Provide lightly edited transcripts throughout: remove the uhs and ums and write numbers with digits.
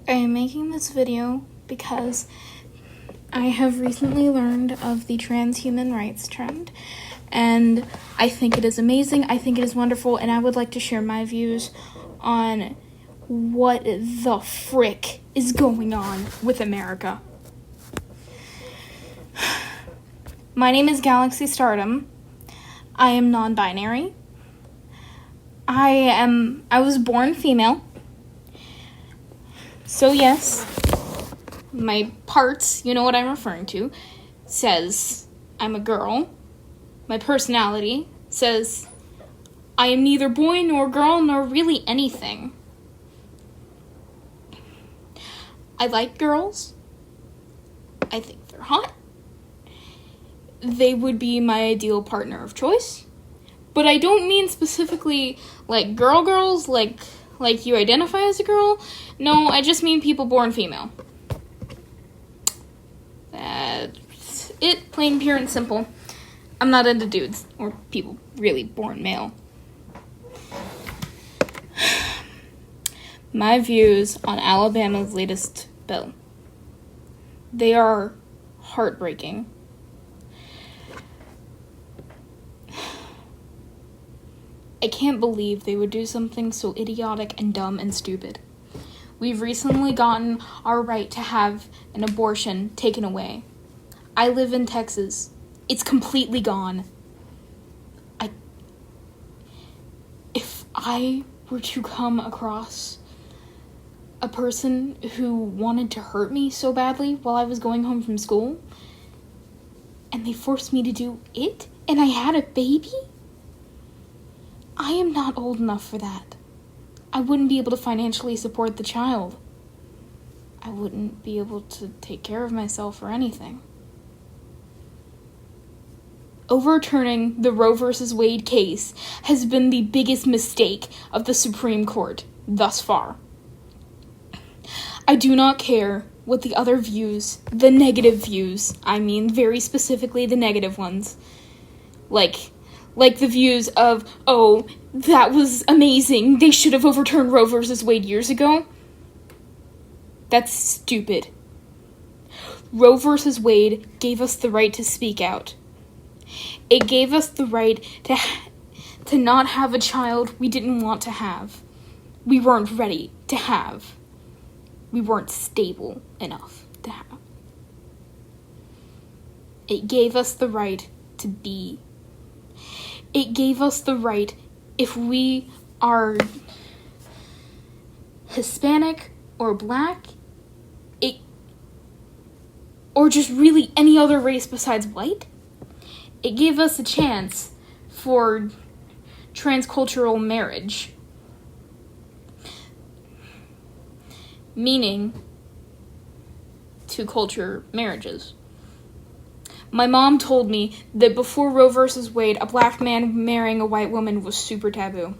I am making this video because I have recently learned of the transhuman rights trend, and I think it is amazing, I think it is wonderful, and I would like to share my views on what the frick is going on with America. My name is Galaxy Stardom. I am non-binary. I was born female. So yes, my parts, you know what I'm referring to, says I'm a girl. My personality says I am neither boy nor girl nor really anything. I like girls. I think they're hot. They would be my ideal partner of choice. But I don't mean specifically like girls, like you identify as a girl. No, I just mean people born female. That's it, plain, pure, and simple. I'm not into dudes or people really born male. My views on Alabama's latest bill. They are heartbreaking. I can't believe they would do something so idiotic and dumb and stupid. We've recently gotten our right to have an abortion taken away. I live in Texas. It's completely gone. If I were to come across a person who wanted to hurt me so badly while I was going home from school, and they forced me to do it, and I had a baby, I am not old enough for that. I wouldn't be able to financially support the child. I wouldn't be able to take care of myself or anything. Overturning the Roe v. Wade case has been the biggest mistake of the Supreme Court thus far. I do not care what the other views, the negative views, I mean very specifically the negative ones, like the views of, oh, that was amazing, they should have overturned Roe v. Wade years ago. That's stupid. Roe v. Wade gave us the right to speak out. It gave us the right to not have a child we didn't want to have. We weren't ready to have. We weren't stable enough to have. It gave us the right to be. It gave us the right, if we are Hispanic or Black, or just really any other race besides white, it gave us a chance for transcultural marriage. Meaning, two-culture marriages. My mom told me that before Roe v. Wade, a black man marrying a white woman was super taboo.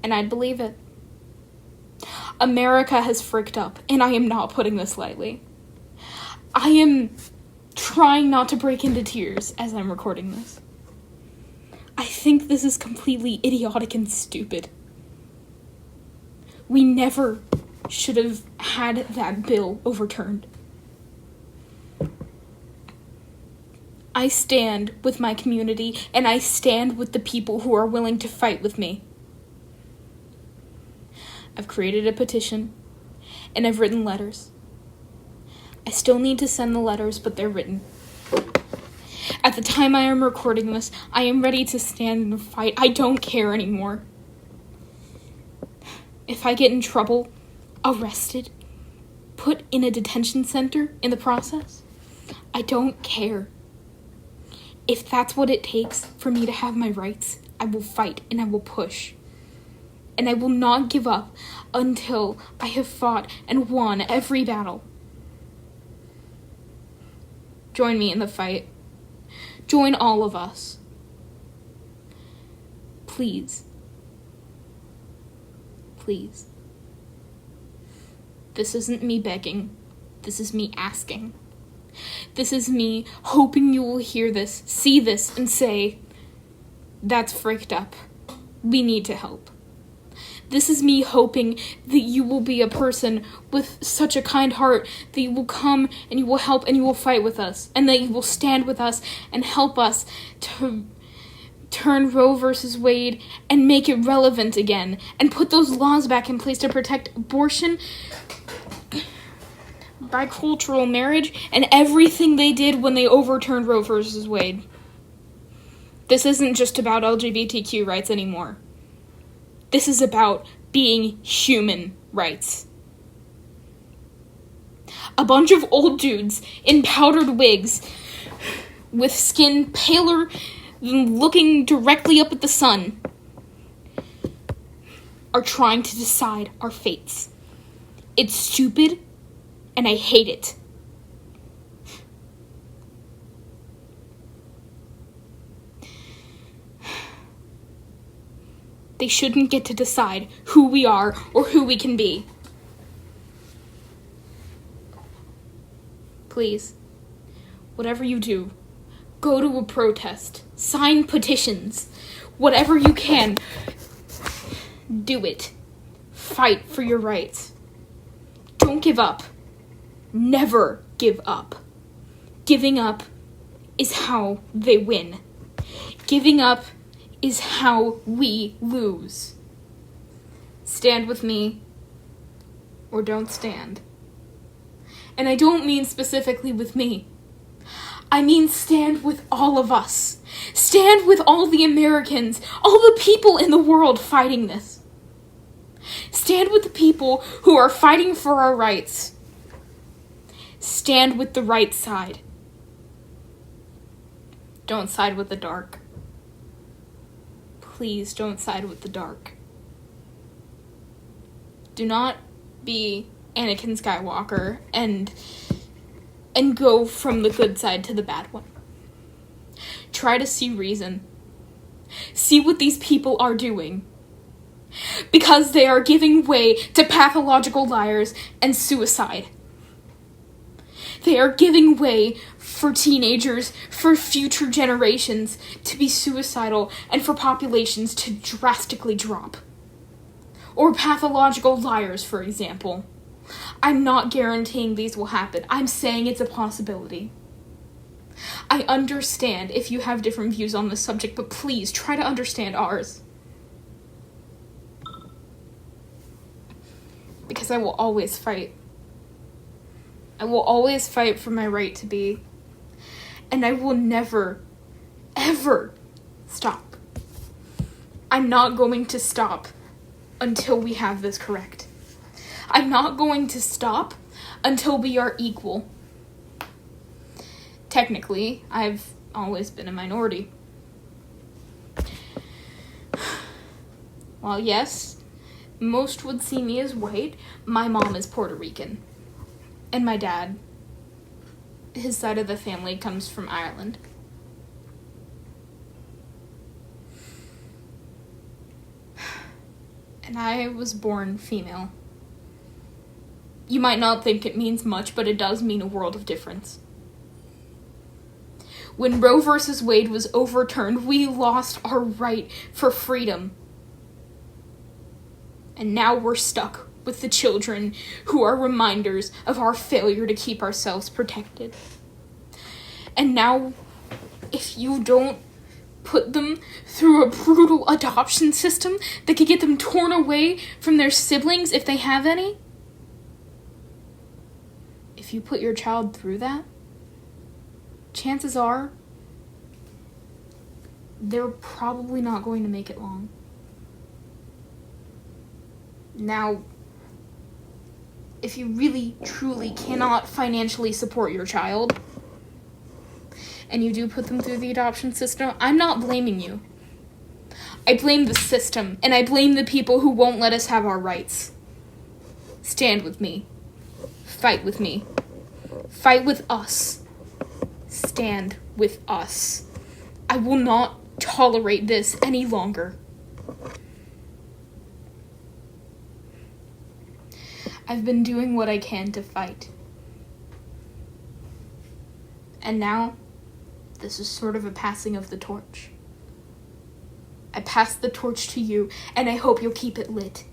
And I'd believe it. America has fricked up, and I am not putting this lightly. I am trying not to break into tears as I'm recording this. I think this is completely idiotic and stupid. We never should have had that bill overturned. I stand with my community, and I stand with the people who are willing to fight with me. I've created a petition, and I've written letters. I still need to send the letters, but they're written. At the time I am recording this, I am ready to stand and fight. I don't care anymore. If I get in trouble, arrested, put in a detention center in the process, I don't care. If that's what it takes for me to have my rights, I will fight and I will push. And I will not give up until I have fought and won every battle. Join me in the fight. Join all of us. Please. Please. This isn't me begging. This is me asking. This is me hoping you will hear this, see this, and say, that's freaked up. We need to help. This is me hoping that you will be a person with such a kind heart that you will come and you will help and you will fight with us, and that you will stand with us and help us to turn Roe versus Wade and make it relevant again and put those laws back in place to protect abortion, bicultural marriage, and everything they did when they overturned Roe versus Wade. This isn't just about LGBTQ rights anymore. This is about being human rights. A bunch of old dudes in powdered wigs with skin paler than looking directly up at the sun are trying to decide our fates. It's stupid, and I hate it. They shouldn't get to decide who we are or who we can be. Please, whatever you do, go to a protest, sign petitions, whatever you can, do it. Fight for your rights. Don't give up. Never give up. Giving up is how they win. Giving up is how we lose. Stand with me, or don't stand. And I don't mean specifically with me. I mean stand with all of us. Stand with all the Americans, all the people in the world fighting this. Stand with the people who are fighting for our rights. Stand with the right side. Don't side with the dark. Please don't side with the dark. Do not be Anakin Skywalker and go from the good side to the bad one. Try to see reason. See what these people are doing. Because they are giving way to pathological liars and suicide. They are giving way for teenagers, for future generations to be suicidal, and for populations to drastically drop. Or pathological liars, for example. I'm not guaranteeing these will happen. I'm saying it's a possibility. I understand if you have different views on this subject, but please try to understand ours. Because I will always fight. I will always fight for my right to be. And I will never, ever stop. I'm not going to stop until we have this correct. I'm not going to stop until we are equal. Technically, I've always been a minority. While yes, most would see me as white, my mom is Puerto Rican. And my dad, his side of the family comes from Ireland. And I was born female. You might not think it means much, but it does mean a world of difference. When Roe versus Wade was overturned, we lost our right for freedom. And now we're stuck with the children who are reminders of our failure to keep ourselves protected. And now, if you don't put them through a brutal adoption system that could get them torn away from their siblings if they have any, if you put your child through that, chances are they're probably not going to make it long. Now, if you really, truly cannot financially support your child, and you do put them through the adoption system, I'm not blaming you. I blame the system, and I blame the people who won't let us have our rights. Stand with me. Fight with me. Fight with us. Stand with us. I will not tolerate this any longer. I've been doing what I can to fight. And now, this is sort of a passing of the torch. I pass the torch to you, and I hope you'll keep it lit.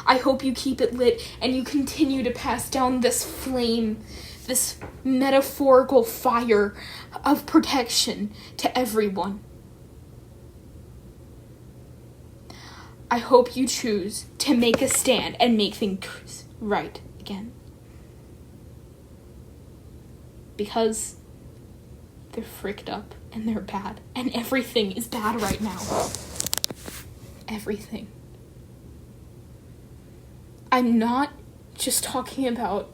I hope you keep it lit and you continue to pass down this flame, this metaphorical fire of protection to everyone. I hope you choose to make a stand and make things right again. Because they're fricked up and they're bad. And everything is bad right now. Everything. I'm not just talking about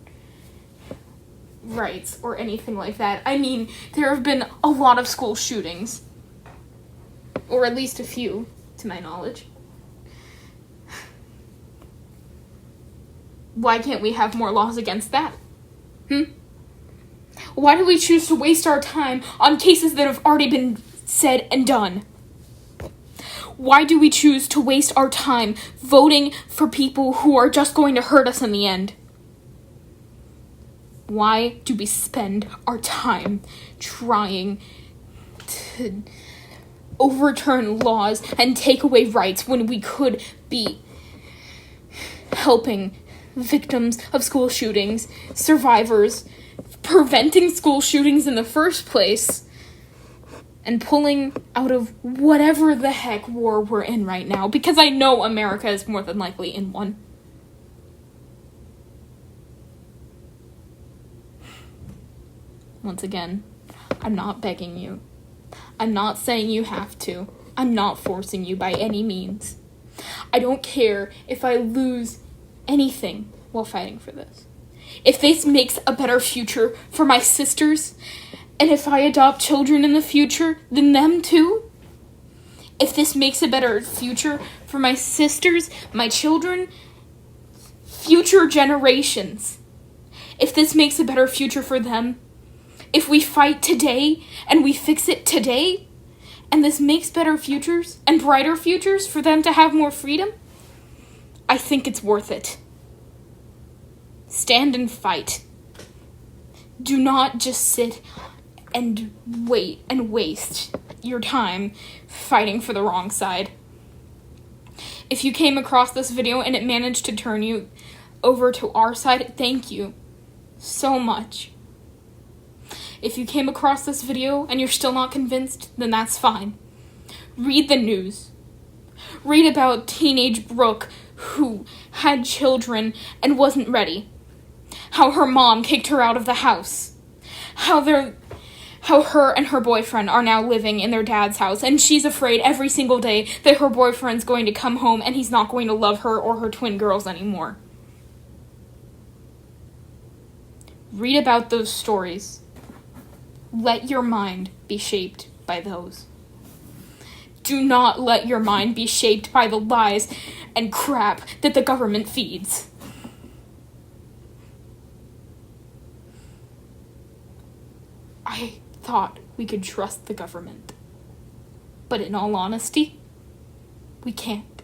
rights or anything like that. I mean, there have been a lot of school shootings. Or at least a few, to my knowledge. Why can't we have more laws against that? Why do we choose to waste our time on cases that have already been said and done? Why do we choose to waste our time voting for people who are just going to hurt us in the end? Why do we spend our time trying to overturn laws and take away rights when we could be helping victims of school shootings, survivors, preventing school shootings in the first place, and pulling out of whatever the heck war we're in right now, because I know America is more than likely in one. Once again, I'm not begging you. I'm not saying you have to. I'm not forcing you by any means. I don't care if I lose anything while fighting for this. If this makes a better future for my sisters, and if I adopt children in the future, then them too. If this makes a better future for my sisters, my children, future generations. If this makes a better future for them, if we fight today and we fix it today, and this makes better futures and brighter futures for them to have more freedom, I think it's worth it. Stand and fight. Do not just sit and wait and waste your time fighting for the wrong side. If you came across this video and it managed to turn you over to our side, thank you so much. If you came across this video and you're still not convinced, then that's fine. Read the news. Read about teenage Brooke who had children and wasn't ready. How her mom kicked her out of the house. How her and her boyfriend are now living in their dad's house, and she's afraid every single day that her boyfriend's going to come home and he's not going to love her or her twin girls anymore. Read about those stories. Let your mind be shaped by those. Do not let your mind be shaped by the lies and crap that the government feeds. I thought we could trust the government. But in all honesty, we can't.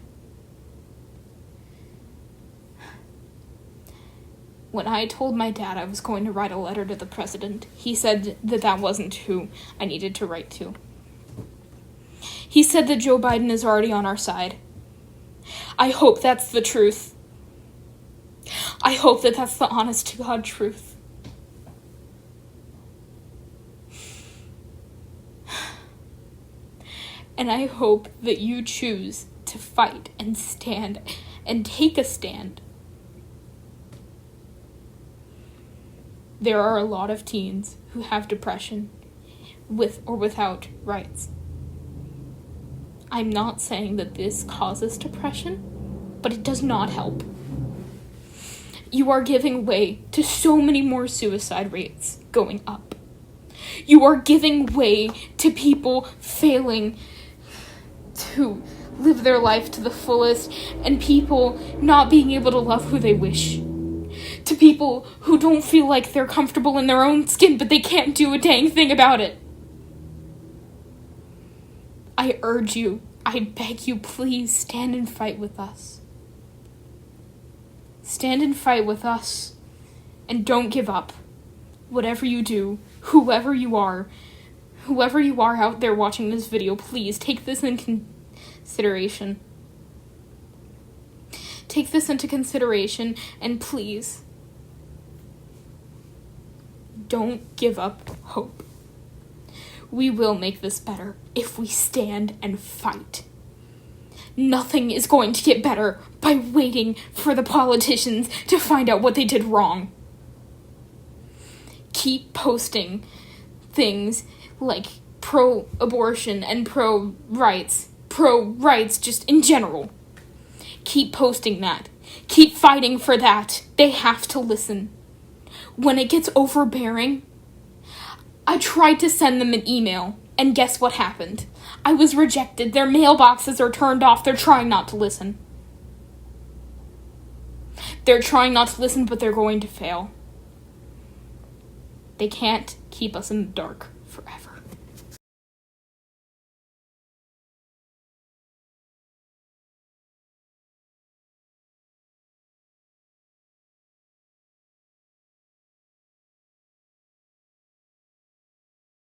When I told my dad I was going to write a letter to the president, he said that that wasn't who I needed to write to. He said that Joe Biden is already on our side. I hope that's the truth. I hope that that's the honest to God truth. And I hope that you choose to fight and stand and take a stand. There are a lot of teens who have depression, with or without rights. I'm not saying that this causes depression, but it does not help. You are giving way to so many more suicide rates going up. You are giving way to people failing to live their life to the fullest, and people not being able to love who they wish. To people who don't feel like they're comfortable in their own skin, but they can't do a dang thing about it. I urge you, I beg you, please stand and fight with us. Stand and fight with us, and don't give up. Whatever you do, whoever you are out there watching this video, please take this in consideration. Take this into consideration, and please, don't give up hope. We will make this better if we stand and fight. Nothing is going to get better by waiting for the politicians to find out what they did wrong. Keep posting things like pro-abortion and pro-rights just in general. Keep posting that. Keep fighting for that. They have to listen. When it gets overbearing, I tried to send them an email, and guess what happened? I was rejected. Their mailboxes are turned off. They're trying not to listen. They're trying not to listen, but they're going to fail. They can't keep us in the dark forever.